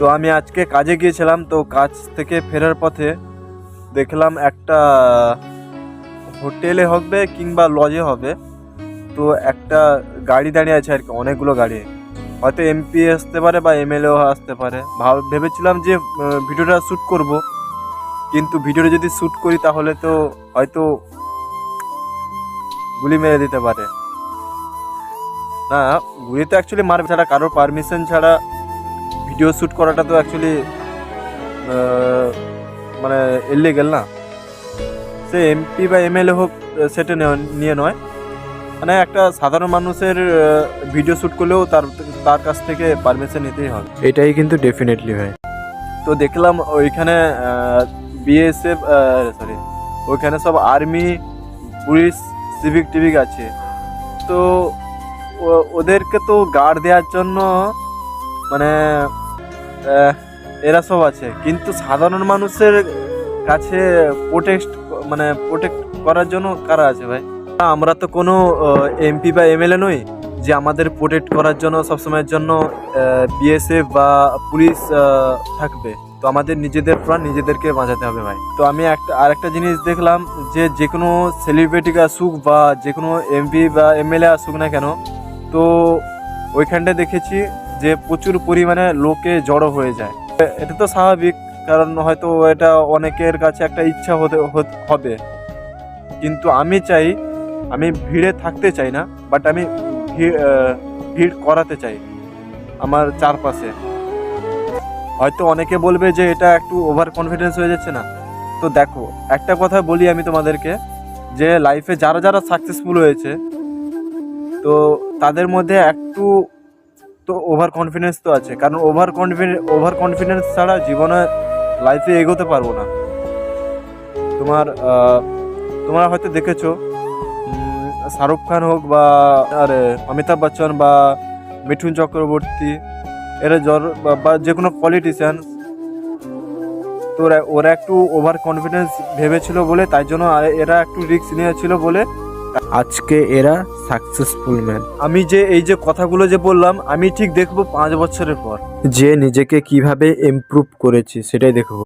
তো আমি আজকে কাজে গিয়েছিলাম, তো কাজ থেকে ফেরার পথে দেখলাম একটা হোটেলে হবে কিংবা লজে হবে, তো একটা গাড়ি দাঁড়িয়ে আছে আর কি, অনেকগুলো গাড়ি, হয়তো এমপি আসতে পারে বা এমএলএও আসতে পারে। ভেবেছিলাম যে ভিডিওটা শ্যুট করব, কিন্তু ভিডিওটা যদি শ্যুট করি তাহলে তো হয়তো গুলি মেরে দিতে পারে। না, গুলি তো অ্যাকচুয়ালি মারবে, ছাড়া কারোর পারমিশন ছাড়া ভিডিও শ্যুট করাটা তো অ্যাকচুয়ালি মানে ইলিগাল না। সে এমপি বা এমএলএ হোক সেটা নিয়ে নয়, মানে একটা সাধারণ মানুষের ভিডিও শ্যুট করলেও তার কাছ থেকে পারমিশন নিতেই হবে, এটাই কিন্তু ডেফিনেটলি হয়। তো দেখলাম ওইখানে বিএসএফ সরি ওইখানে সব আর্মি, পুলিশ, সিভিক টিভিক আছে। তো ওদেরকে তো গার্ড দেওয়ার জন্য মানে এরা সব আছে, কিন্তু সাধারণ মানুষের কাছে প্রোটেক্ট করার জন্য কারা আছে ভাই? আমরা তো কোনো এমপি বা এমএলএ নই যে আমাদের প্রোটেক্ট করার জন্য সবসময়ের জন্য বিএসএফ বা পুলিশ থাকবে। তো আমাদের নিজেদের প্রাণ নিজেদেরকে বাঁচাতে হবে ভাই। তো আমি আরেকটা জিনিস দেখলাম যে কোনো সেলিব্রিটি আসুক বা যে কোনো এমপি বা এমএলএ আসুক না কেন, তো ওইখানটা দেখেছি যে প্রচুর পরিমাণে লোকে জড়ো হয়ে যায়। এটা তো স্বাভাবিক, কারণ হয়তো এটা অনেকের কাছে একটা ইচ্ছা হবে, কিন্তু আমি ভিড়ে থাকতে চাই না, বাট আমি ভিড় করাতে চাই আমার চারপাশে। হয়তো অনেকে বলবে যে এটা একটু ওভার কনফিডেন্স হয়ে যাচ্ছে না। তো দেখো, একটা কথা বলি আমি তোমাদেরকে, যে লাইফে যারা সাকসেসফুল হয়েছে, তো তাদের মধ্যে একটু তো ওভার কনফিডেন্স তো আছে, কারণ ওভার কনফিডেন্স ছাড়া জীবনে লাইফে এগোতে পারবো না। তোমরা হয়তো দেখেছো শাহরুখ খান হোক বা অমিতাভ বচ্চন বা মিঠুন চক্রবর্তী, এরা বা যে কোনো পলিটিশিয়ান, তো ওরা একটু ওভার কনফিডেন্স ভেবেছিল বলে, তাই জন্য এরা একটু রিস্ক নিয়েছিল বলে আজকে এরা সাকসেসফুল ম্যান। আমি যে এই যে কথাগুলো যে বললাম, আমি ঠিক দেখবো 5 বছরের পর যে নিজেকে কিভাবে ইমপ্রুভ করেছি, সেটাই দেখবো।